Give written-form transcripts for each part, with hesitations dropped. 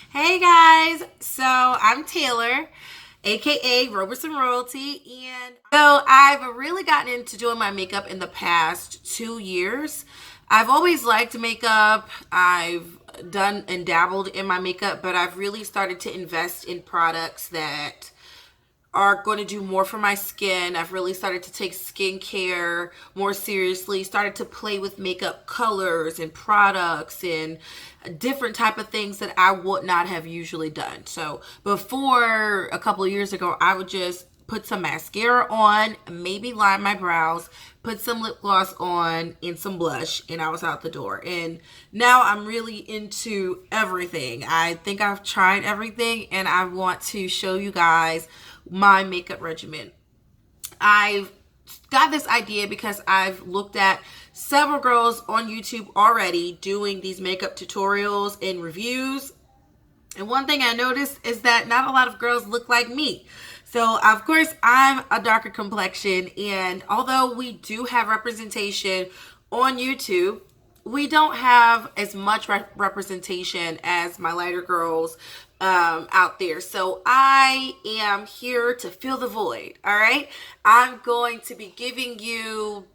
Hey guys, so I'm Taylor, aka Robertson Royalty, and so I've really gotten into doing my makeup in the past 2 years. I've always liked makeup. I've done and dabbled in my makeup, but I've really started to invest in products that are going to do more for my skin. I've really started to take skincare more seriously, started to play with makeup colors and products and different type of things that I would not have usually done. So before, a couple of years ago, I would just put some mascara on, maybe line my brows, put some lip gloss on and some blush, and I was out the door. And now I'm really into everything. I think I've tried everything, and I want to show you guys my makeup regimen. I've got this idea because I've looked at several girls on YouTube already doing these makeup tutorials and reviews. And one thing I noticed is that not a lot of girls look like me. So, of course, I'm a darker complexion, and although we do have representation on YouTube, we don't have as much representation as my lighter girls out there. So I am here to fill the void. All right. I'm going to be giving you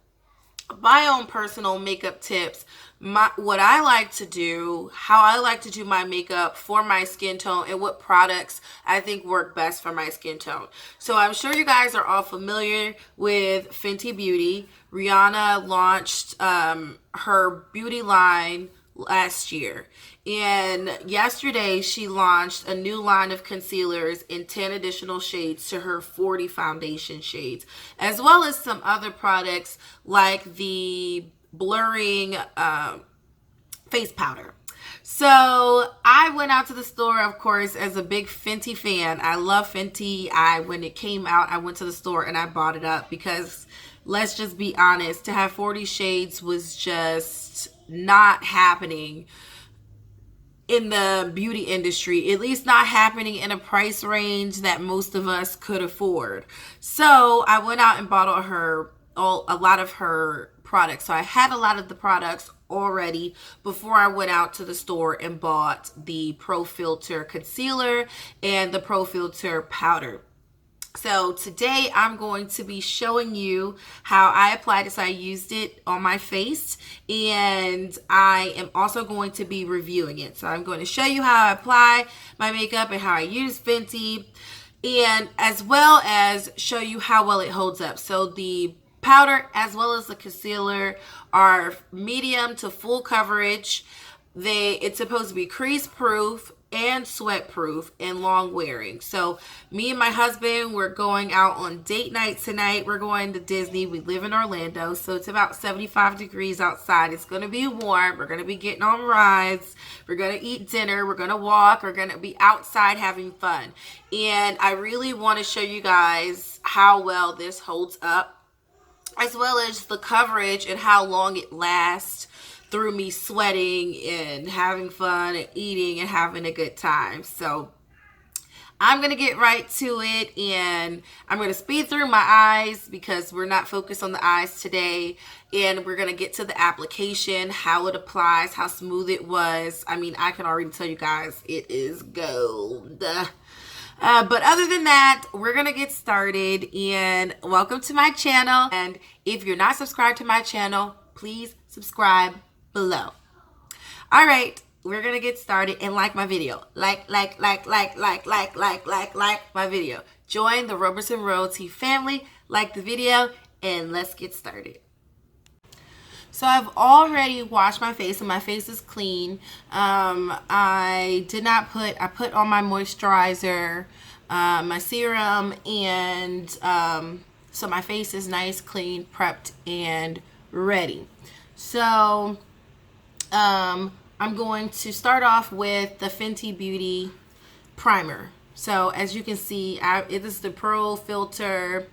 my own personal makeup tips, what I like to do, how I like to do my makeup for my skin tone, and what products I think work best for my skin tone. So I'm sure you guys are all familiar with Fenty Beauty. Rihanna launched her beauty line last year, and yesterday she launched a new line of concealers in 10 additional shades to her 40 foundation shades, as well as some other products like the blurring face powder. So I went out to the store, of course, as a big Fenty fan. I love Fenty. When it came out, I went to the store and I bought it up because, let's just be honest, to have 40 shades was just not happening in the beauty industry, at least not happening in a price range that most of us could afford. So I went out and bought a lot of her products. So I had a lot of the products already before I went out to the store and bought the Pro Filt'r concealer and the Pro Filt'r powder. So today I'm going to be showing you how I applied this. I used it on my face, and I am also going to be reviewing it. So I'm going to show you how I apply my makeup and how I use Fenty, and as well as show you how well it holds up. So the powder as well as the concealer are medium to full coverage. It's supposed to be crease proof and sweat proof and long wearing. So me and my husband, we're going out on date night tonight. We're going to Disney. We live in Orlando, so it's about 75 degrees outside. It's going to be warm. We're going to be getting on rides. We're going to eat dinner. We're going to walk. We're going to be outside having fun. And I really want to show you guys how well this holds up, as well as the coverage and how long it lasts through me sweating and having fun and eating and having a good time. So I'm going to get right to it, and I'm going to speed through my eyes because we're not focused on the eyes today, and we're going to get to the application, how it applies, how smooth it was. I mean, I can already tell you guys it is gold. But other than that, we're going to get started, and welcome to my channel. And if you're not subscribed to my channel, please subscribe below. All right, we're going to get started, and like my video. Like my video. Join the Robertson Royalty family, like the video, and let's get started. So I've already washed my face, and my face is clean. I put on my moisturizer, my serum, and so my face is nice, clean, prepped, and ready. So I'm going to start off with the Fenty Beauty primer. So as you can see, it is the Pro Filt'r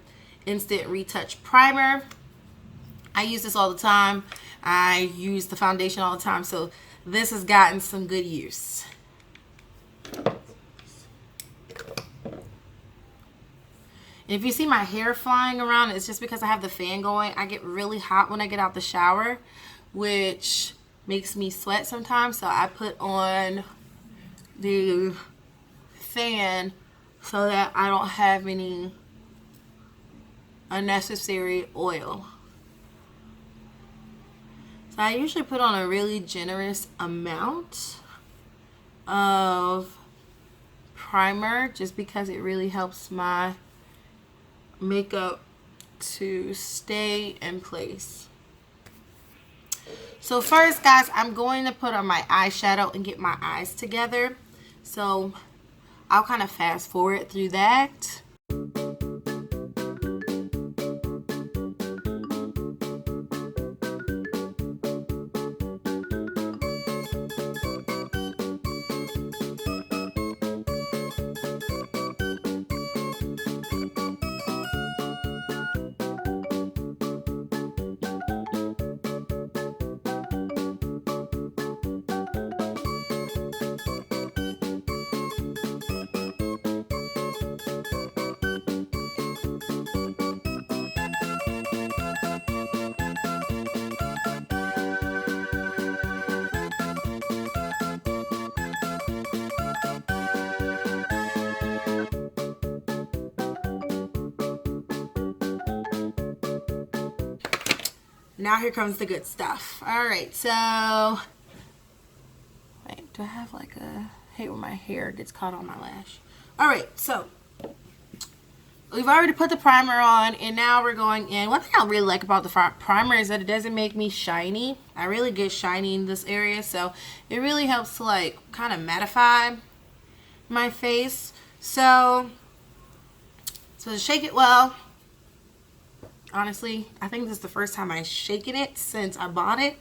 Instant Retouch Primer. I use this all the time. I use the foundation all the time, so this has gotten some good use. If you see my hair flying around, it's just because I have the fan going. I get really hot when I get out the shower, which makes me sweat sometimes. So I put on the fan so that I don't have any unnecessary oil. So I usually put on a really generous amount of primer just because it really helps my makeup to stay in place. So first, guys, I'm going to put on my eyeshadow and get my eyes together. So I'll kind of fast forward through that. Now here comes the good stuff. All right, so wait, do I have like a, I hate when my hair gets caught on my lash. All right, so we've already put the primer on, and now we're going in. One thing I really like about the primer is that it doesn't make me shiny. I really get shiny in this area, so it really helps to like kind of mattify my face. So to shake it well. Honestly, I think this is the first time I've shaken it since I bought it.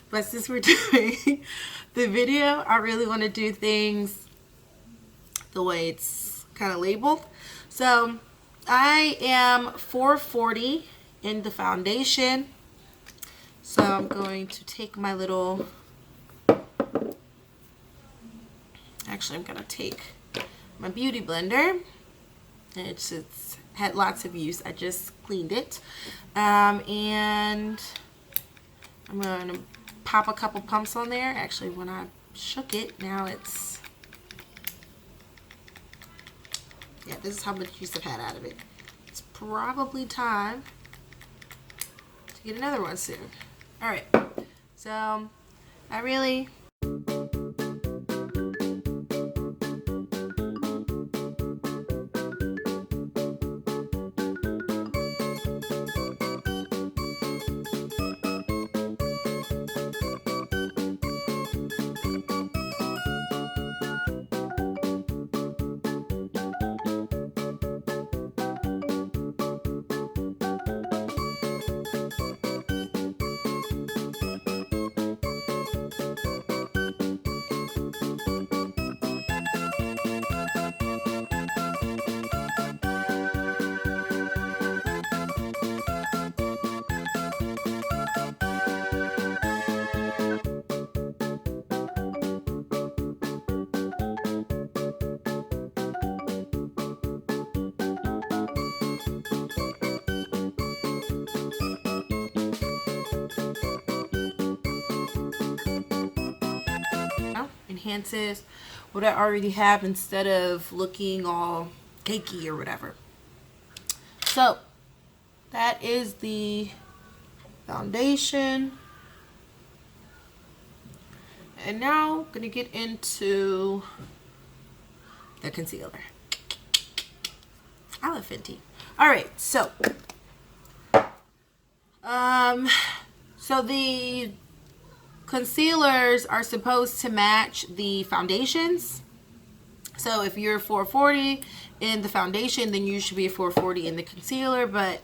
But since we're doing the video, I really want to do things the way it's kind of labeled. So I am 440 in the foundation. So I'm going to take my little, actually I'm going to take my beauty blender. And it's had lots of use. I just cleaned it. And I'm going to pop a couple pumps on there. Actually, when I shook it, now it's, yeah, this is how much use I've had out of it. It's probably time to get another one soon. All right, so I really enhances what I already have instead of looking all cakey or whatever. So that is the foundation. And now I'm gonna get into the concealer. I love Fenty. All right, so the concealers are supposed to match the foundations. So if you're 440 in the foundation, then you should be a 440 in the concealer. But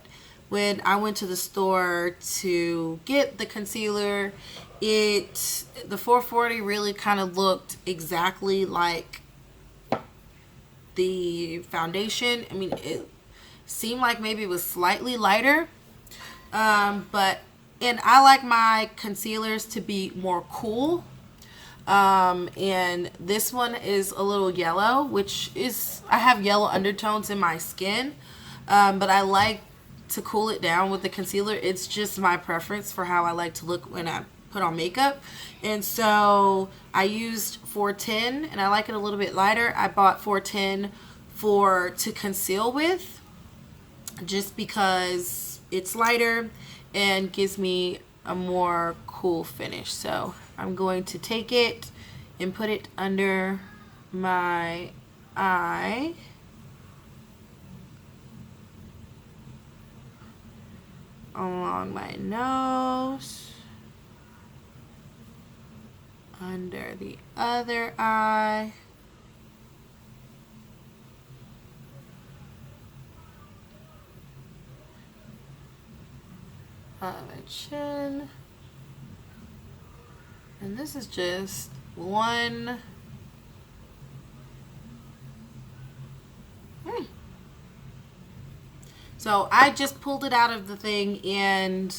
when I went to the store to get the concealer, the 440 really kind of looked exactly like the foundation. I mean, it seemed like maybe it was slightly lighter, and I like my concealers to be more cool. And this one is a little yellow, which is, I have yellow undertones in my skin, but I like to cool it down with the concealer. It's just my preference for how I like to look when I put on makeup. And so I used 410, and I like it a little bit lighter. I bought 410 to conceal with, just because it's lighter and gives me a more cool finish. So I'm going to take it and put it under my eye. Along my nose. Under the other eye. On my chin. And this is just one. So I just pulled it out of the thing, and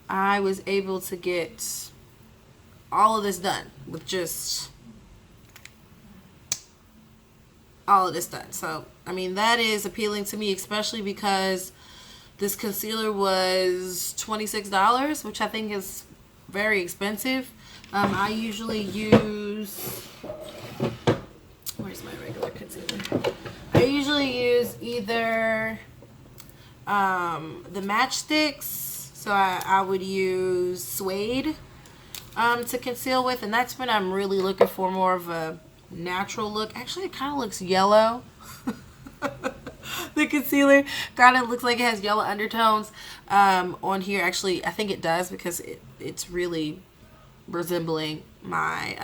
I was able to get all of this done with just all of this done. So, I mean, that is appealing to me, especially because this concealer was $26, which I think is very expensive. I usually use, where's my regular concealer? I usually use either the matchsticks. So I would use Suede to conceal with, and that's when I'm really looking for more of a natural look. Actually, it kind of looks yellow. The concealer kind of looks like it has yellow undertones on here. Actually, I think it does, because it's really resembling my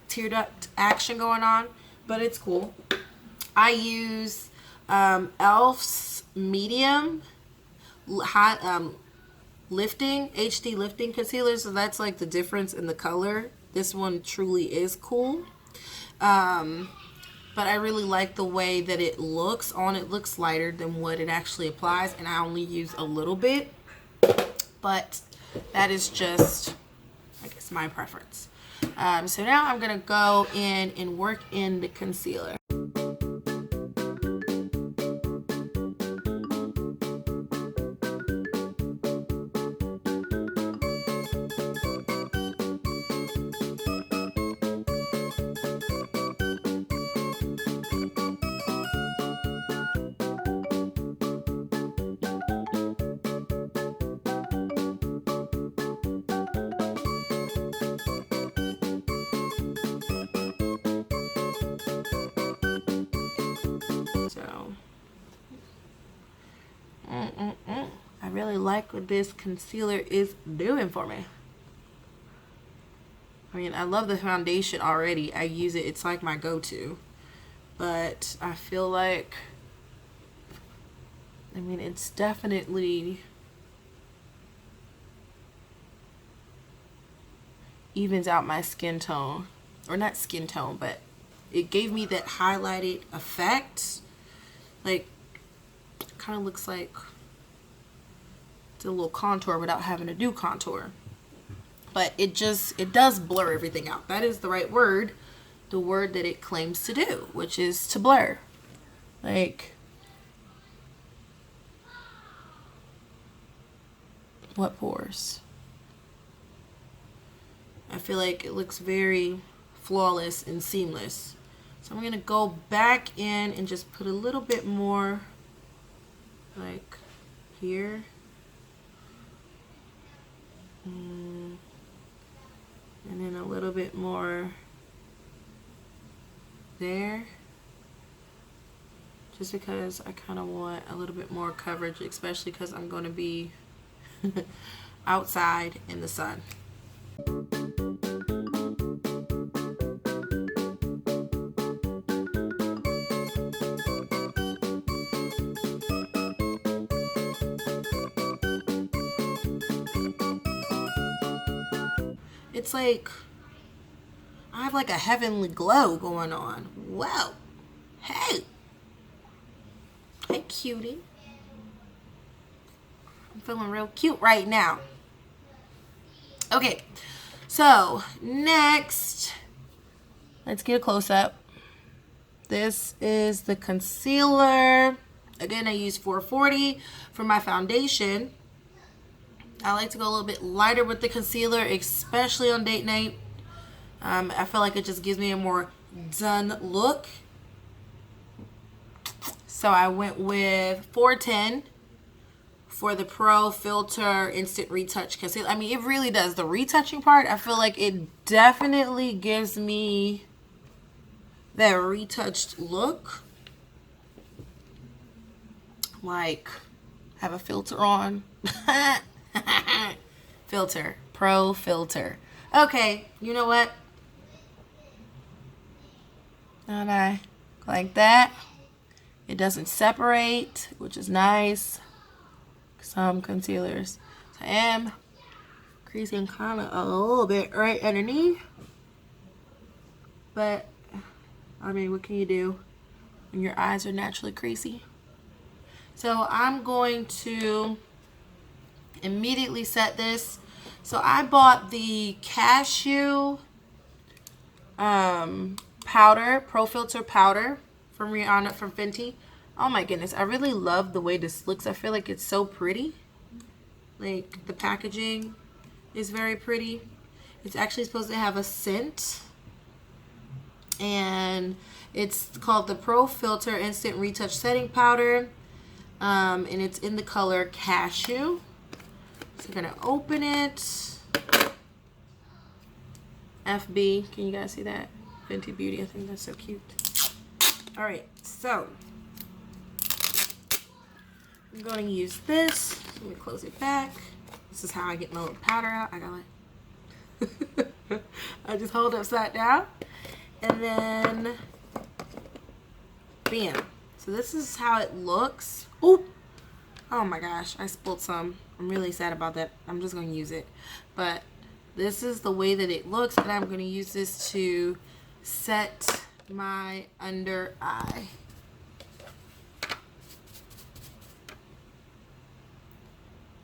tear duct action going on, but it's cool. I use e.l.f.'s medium high lifting HD lifting concealer, so that's like the difference in the color. This one truly is cool, but I really like the way that it looks on. It looks lighter than what it actually applies, and I only use a little bit, but that is just, I guess, my preference. So now I'm gonna go in and work in the concealer. I really like what this concealer is doing for me. I mean, I love the foundation already. I use it. It's like my go-to. But I feel like, I mean, it's definitely evens out my skin tone. Or not skin tone, but it gave me that highlighted effect. Like, it kind of looks like it's a little contour without having to do contour. But it does blur everything out. That is the right word. The word that it claims to do, which is to blur. Like, what pores? I feel like it looks very flawless and seamless. So I'm going to go back in and just put a little bit more, like here. And then a little bit more there. Just because I kind of want a little bit more coverage, especially because I'm going to be outside in the sun. It's like I have like a heavenly glow going on. Whoa. Hey. Hey, cutie. I'm feeling real cute right now. Okay. So, next, let's get a close-up. This is the concealer. Again, I use 440 for my foundation. I like to go a little bit lighter with the concealer, especially on date night. I feel like it just gives me a more done look. So I went with 410 for the Pro Filt'r Instant Retouch Concealer. I mean, it really does. The retouching part, I feel like it definitely gives me that retouched look. Like, have a filter on. Filt'r. Pro Filt'r. Okay, you know what? And I like that. It doesn't separate, which is nice. Some concealers. So I am creasing kind of a little bit right underneath. But, I mean, what can you do when your eyes are naturally creasy? So I'm going to immediately set this. So I bought the Cashew powder, Pro Filt'r powder from Fenty. Oh my goodness, I really love the way this looks. I feel like it's so pretty. Like, the packaging is very pretty. It's actually supposed to have a scent. And it's called the Pro Filt'r Instant Retouch Setting Powder. And it's in the color Cashew. So I'm gonna open it. FB, can you guys see that? Fenty Beauty, I think that's so cute. All right, so I'm going to use this. Let me close it back. This is how I get my little powder out. I got it. I just hold upside down, and then bam. So this is how it looks. Ooh. Oh my gosh, I spilled some. I'm really sad about that. I'm just going to use it. But this is the way that it looks, and I'm going to use this to set my under eye.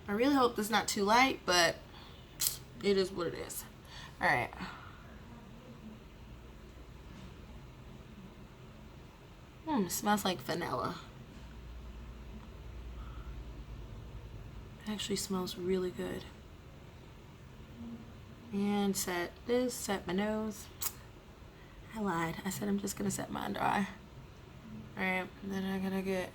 I really hope this is not too light, but it is what it is. All right. It smells like vanilla. It actually smells really good. And set this, set my nose. I lied. I said I'm just gonna set my under eye. Alright, then I'm gonna get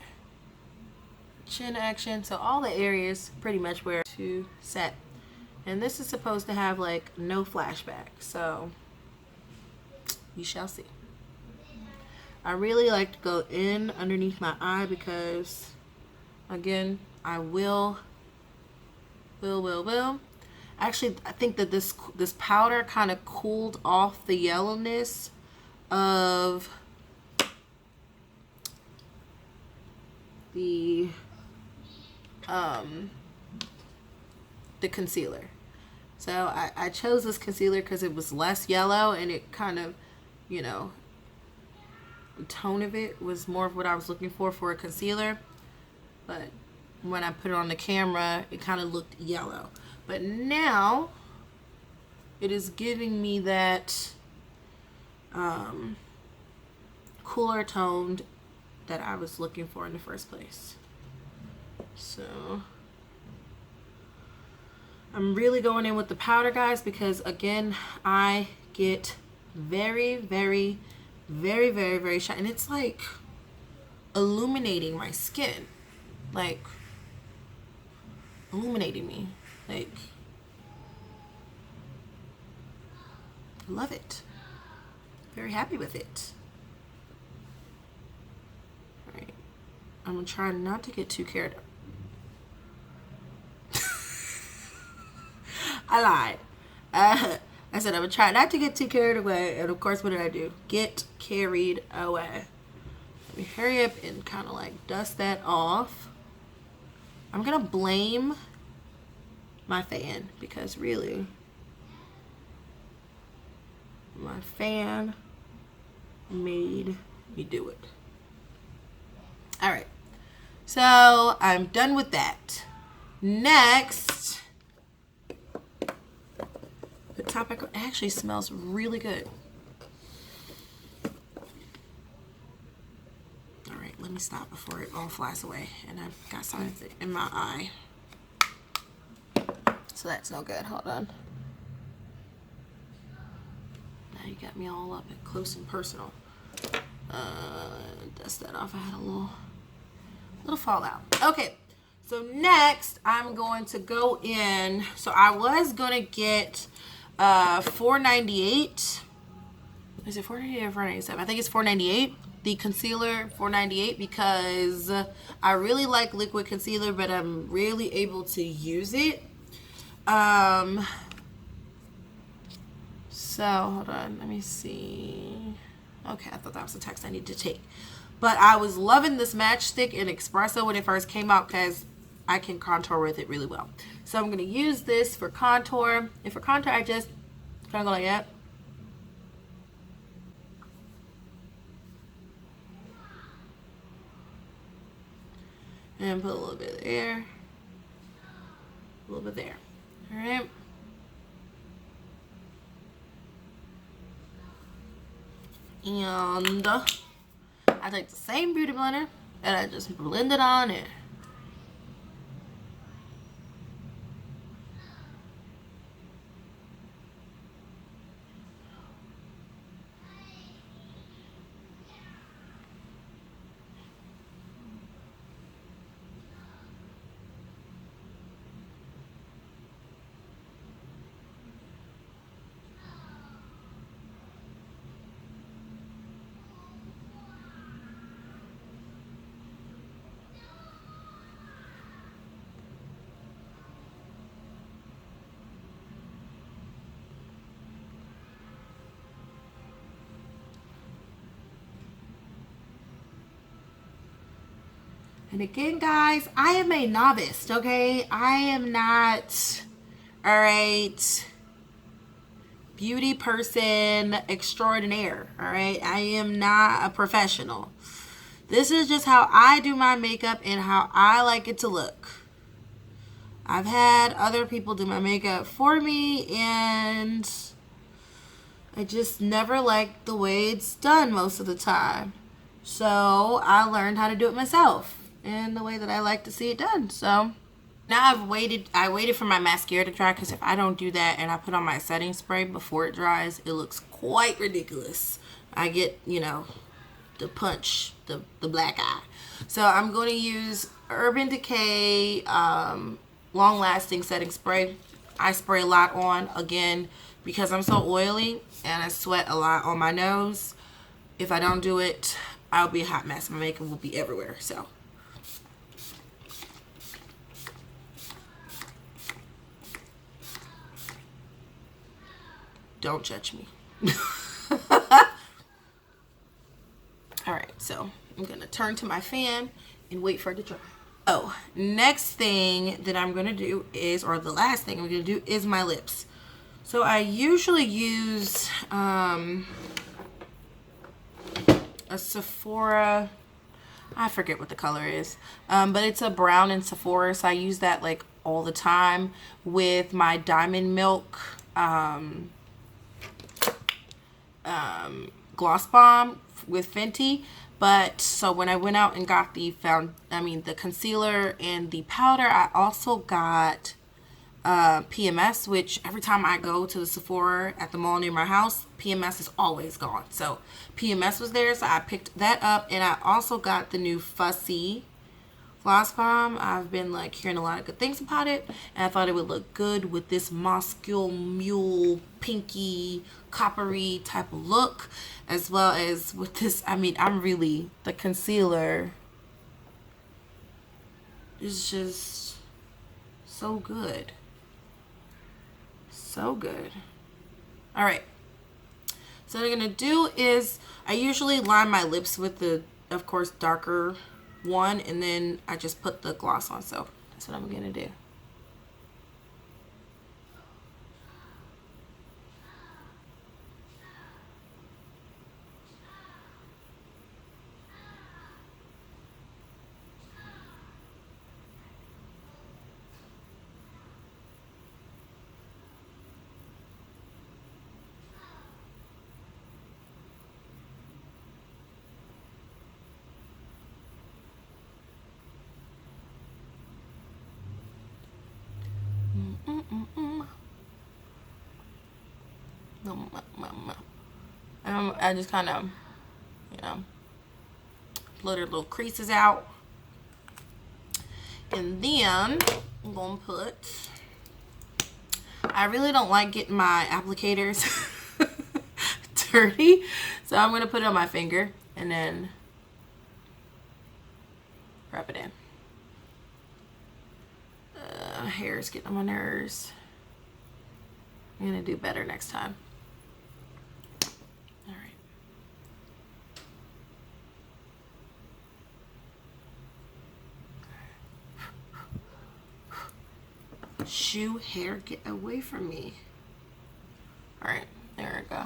chin action. So all the areas pretty much where to set. And this is supposed to have like no flashback. So we shall see. I really like to go in underneath my eye because, again, I will. Actually, I think that this powder kind of cooled off the yellowness of the concealer. So I chose this concealer because it was less yellow and it kind of, you know, the tone of it was more of what I was looking for a concealer. But when I put it on the camera, it kind of looked yellow. But now it is giving me that cooler toned that I was looking for in the first place. So I'm really going in with the powder, guys, because again, I get very, very, very, very, very shy, and it's like illuminating my skin, like illuminating me. Like, I love it. Very happy with it. Alright. I'm gonna try not to get too carried up. I lied. I said I would try not to get too carried away, and of course, what did I do? Get carried away. Let me hurry up and kind of like dust that off. I'm gonna blame my fan because really my fan made me do it. All right, so I'm done with that. Next, the topic actually smells really good. All right, let me stop before it all flies away and I've got some of it in my eye. So that's no good. Hold on. Now you got me all up and close and personal. Dust that off. I had a little fallout. Okay, so next I'm going to go in. So I was gonna get $4.98. Is it $4.98 or $4.97? I think it's $4.98. The concealer, $4.98, because I really like liquid concealer, but I'm rarely able to use it. So hold on, let me see. Okay, I thought that was a text I need to take. But I was loving this matchstick in Espresso when it first came out because I can contour with it really well. So I'm going to use this for contour. And for contour, I just kind of go like that. And put a little bit there. A little bit there. Alright. And I take the same beauty blender and I just blend it on in. And again, guys, I am a novice, okay? I am not, all right, beauty person extraordinaire, all right? I am not a professional. This is just how I do my makeup and how I like it to look. I've had other people do my makeup for me, and I just never liked the way it's done most of the time. So I learned how to do it myself and the way that I like to see it done. So now I waited for my mascara to dry, because if I don't do that and I put on my setting spray before it dries, it looks quite ridiculous. I get, you know, the punch, the black eye. So I'm going to use Urban Decay long lasting setting spray. I spray a lot on, again, because I'm so oily and I sweat a lot on my nose. If I don't do it, I'll be a hot mess. My makeup will be everywhere. So don't judge me. Alright, so I'm going to turn to my fan and wait for it to dry. Oh, next thing that I'm going to do is, or the last thing I'm going to do is my lips. So I usually use a Sephora, I forget what the color is, but it's a brown in Sephora, so I use that like all the time with my Diamond Milk gloss bomb with Fenty. But so when I went out and got the concealer and the powder, I also got PMS, which every time I go to the Sephora at the mall near my house, PMS is always gone. So PMS was there, so I picked that up. And I also got the new Fussy gloss bomb. I've been like hearing a lot of good things about it, and I thought it would look good with this muscular mule pinky coppery type of look, as well as with this. I mean, the concealer is just so good. So good. All right, so what I'm gonna do is I usually line my lips with the, of course, darker one, and then I just put the gloss on. So that's what I'm gonna do. I just kind of, you know, blur the little creases out. And then I'm going to put, I really don't like getting my applicators dirty, so I'm going to put it on my finger and then rub it in. Hair is getting on my nerves. I'm going to do better next time. All right. Shoe hair, get away from me. All right, there we go.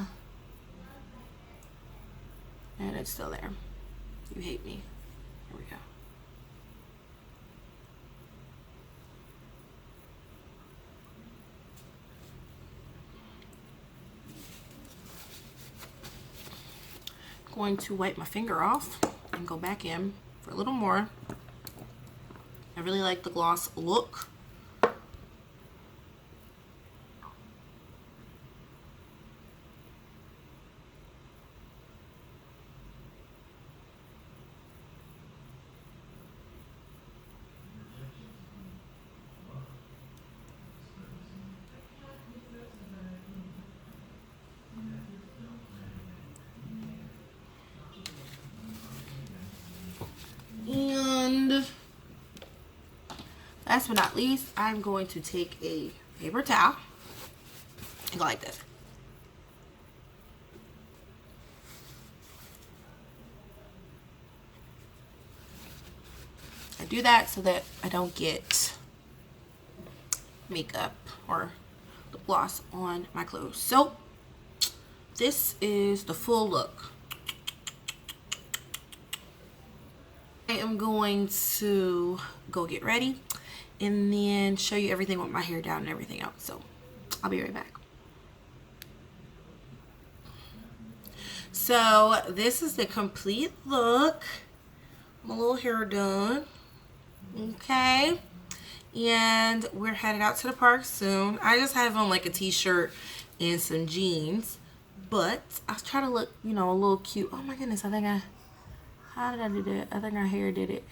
And it's still there. You hate me. Here we go. Going to wipe my finger off and go back in for a little more. I really like the gloss look. And last but not least, I'm going to take a paper towel and go like this. I do that so that I don't get makeup or lip gloss on my clothes. So this is the full look. I am going to go get ready and then show you everything with my hair down and everything else. So I'll be right back. So this is the complete look. My little hair done. Okay. And we're headed out to the park soon. I just have on like a t-shirt and some jeans. But I was trying to look, you know, a little cute. Oh my goodness, I think how did I do that? I think our hair did it.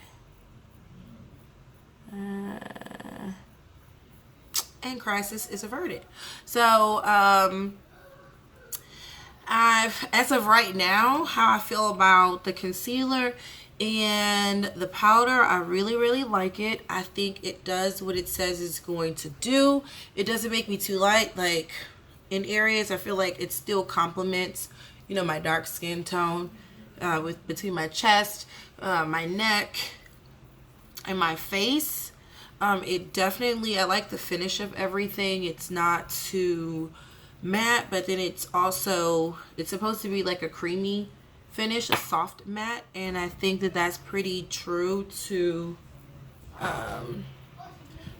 And crisis is averted. So, as of right now, how I feel about the concealer and the powder, I really like it. I think it does what it says it's going to do. It doesn't make me too light. Like, in areas, I feel like it still complements, you know, my dark skin tone. With between my chest, my neck, and my face. It definitely, I like the finish of everything. It's not too matte, but then it's also, it's supposed to be like a creamy finish, a soft matte, and I think that that's pretty true to,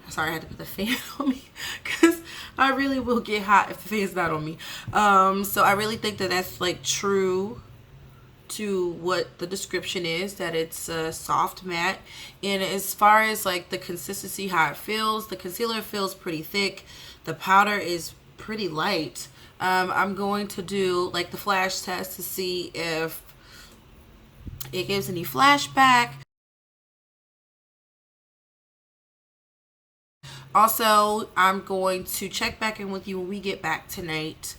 sorry, I had to put the fan on me because I really will get hot if the fan's not on me. So I really think that that's like true to what the description is, that it's a soft matte. And as far as like the consistency, how it feels, the concealer feels pretty thick, the powder is pretty light. I'm going to do like the flash test to see if it gives any flashback. Also, I'm going to check back in with you when we get back tonight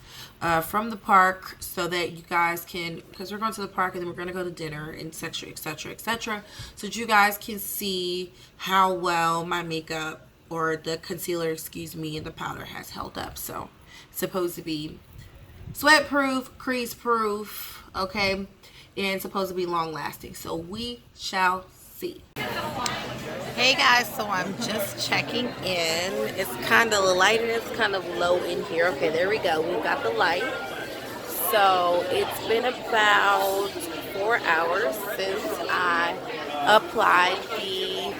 from the park, so that you guys can, because we're going to the park and then we're going to go to dinner, and etc, etc, etc, so that you guys can see how well my makeup, or the concealer, excuse me, and the powder has held up. So it's supposed to be sweat proof, crease proof, okay, and it's supposed to be long lasting. So we shall see. Hey guys, so I'm just checking in. It's kind of, the lighting is kind of low in here. Okay, there we go. We've got the light. So it's been about 4 hours since I applied the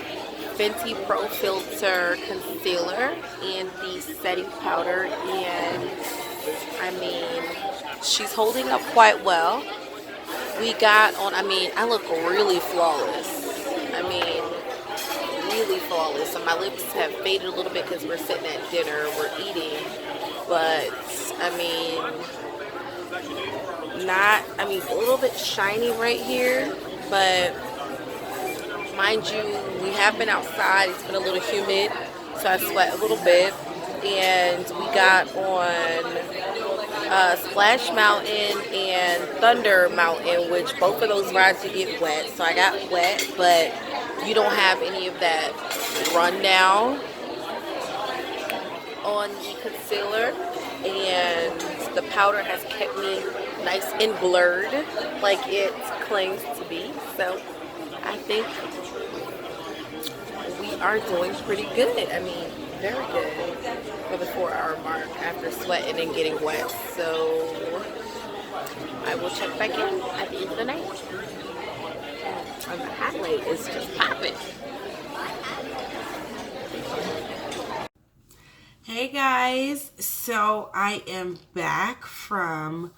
Fenty Pro Filt'r concealer and the setting powder, and I mean, she's holding up quite well. We got on, I mean, I look really flawless. I mean, really flawless. So my lips have faded a little bit because we're sitting at dinner, we're eating, but I mean, not, I mean, a little bit shiny right here, but mind you, we have been outside. It's been a little humid, so I sweat a little bit. And we got on Splash Mountain and Thunder Mountain, which both of those rides you get wet. So I got wet, but you don't have any of that rundown on the concealer, and the powder has kept me nice and blurred like it claims to be. So I think we are doing pretty good. I mean, very good for the 4-hour mark after sweating and getting wet. So I will check back in at the end of the night. And the highlight is just popping. Hey guys, so I am back from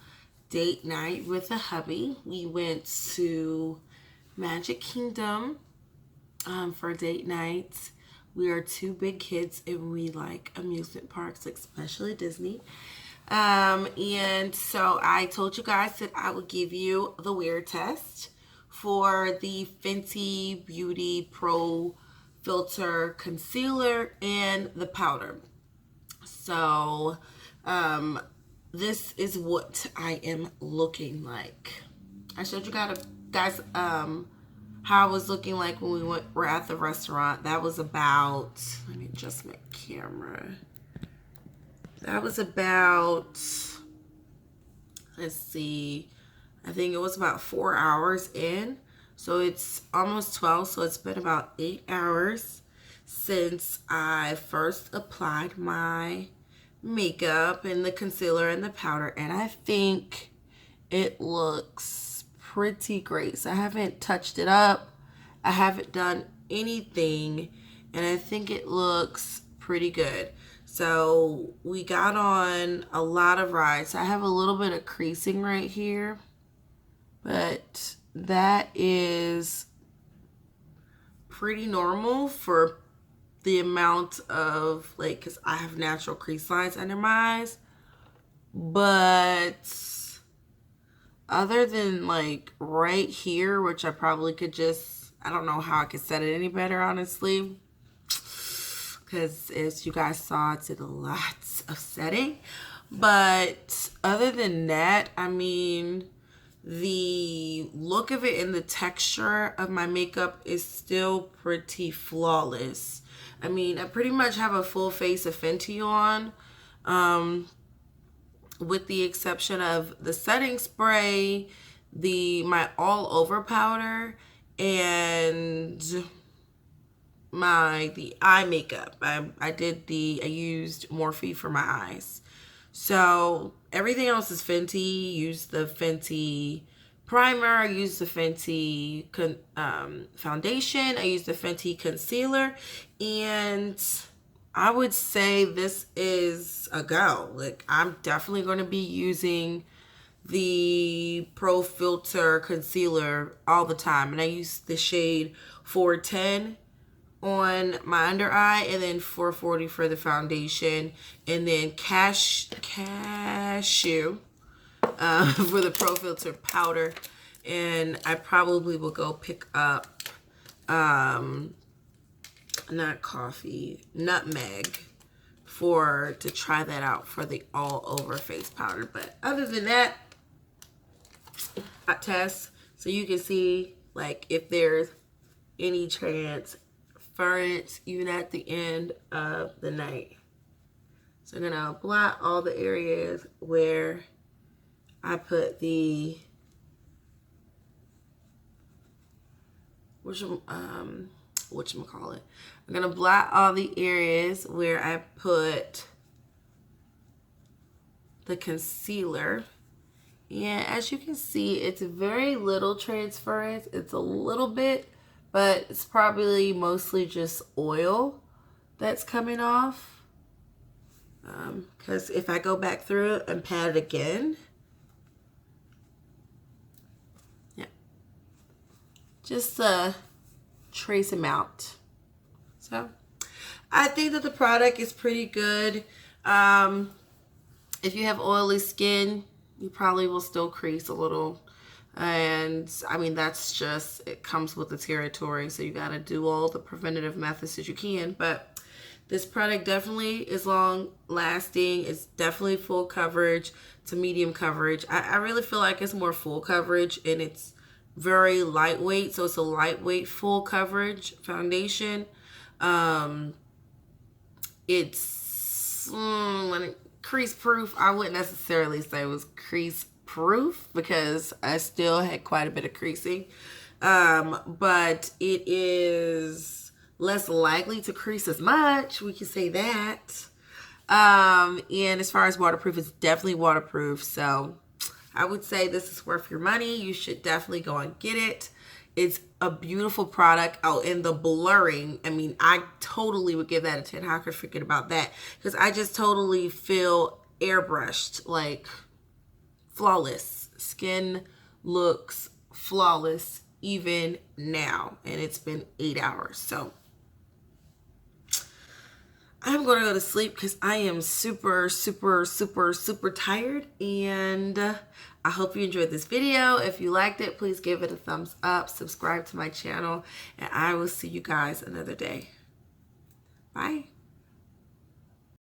date night with a hubby. We went to Magic Kingdom for date night. We are 2 big kids and we like amusement parks, especially Disney. And so I told you guys that I would give you the wear test for the Fenty Beauty Pro Filt'r Concealer and the powder. So this is what I am looking like. I showed you guys how I was looking like when we were at the restaurant. That was about, let me adjust my camera. That was about, let's see, I think it was about 4 hours in. So it's almost 12, so it's been about 8 hours since I first applied my makeup and the concealer and the powder, and I think it looks pretty great. So I haven't touched it up, I haven't done anything, and I think it looks pretty good. So we got on a lot of rides. I have a little bit of creasing right here, but that is pretty normal for the amount of, like, because I have natural crease lines under my eyes. But other than like right here, which I probably could just, I don't know how I could set it any better, honestly, because as you guys saw, it did lots of setting. But other than that, I mean, the look of it and the texture of my makeup is still pretty flawless. I mean, I pretty much have a full face of Fenty on, with the exception of the setting spray, my all over powder, and the eye makeup. I used Morphe for my eyes. So everything else is Fenty. Used the Fenty primer, I used the Fenty foundation, I used the Fenty concealer, and I would say this is a go. Like, I'm definitely going to be using the Pro Filt'r concealer all the time, and I use the shade 410 on my under eye, and then 440 for the foundation, and then Cashew for the Pro Filt'r powder. And I probably will go pick up nutmeg to try that out for the all over face powder. But other than that, hot test, so you can see like if there's any transference even at the end of the night. So I'm gonna blot all the areas where I put the whatchamacallit. I'm gonna blot all the areas where I put the concealer. And as you can see, it's very little transference. It's a little bit, but it's probably mostly just oil that's coming off. Because if I go back through it and pat it again, just trace them out. So I think that the product is pretty good. If you have oily skin, you probably will still crease a little. And I mean, that's just, it comes with the territory. So you got to do all the preventative methods that you can. But this product definitely is long lasting. It's definitely full coverage to medium coverage. I really feel like it's more full coverage, and it's very lightweight. So it's a lightweight full coverage foundation. It's crease proof. I wouldn't necessarily say it was crease proof because I still had quite a bit of creasing. But it is less likely to crease as much. We can say that. And as far as waterproof, it's definitely waterproof. So I would say this is worth your money. You should definitely go and get it. It's a beautiful product. Oh, and the blurring, I mean, I totally would give that a 10. How could I forget about that? Because I just totally feel airbrushed, like flawless. Skin looks flawless even now. And it's been 8 hours. So I'm going to go to sleep because I am super, super, super, super tired. And I hope you enjoyed this video. If you liked it, please give it a thumbs up. Subscribe to my channel. And I will see you guys another day. Bye.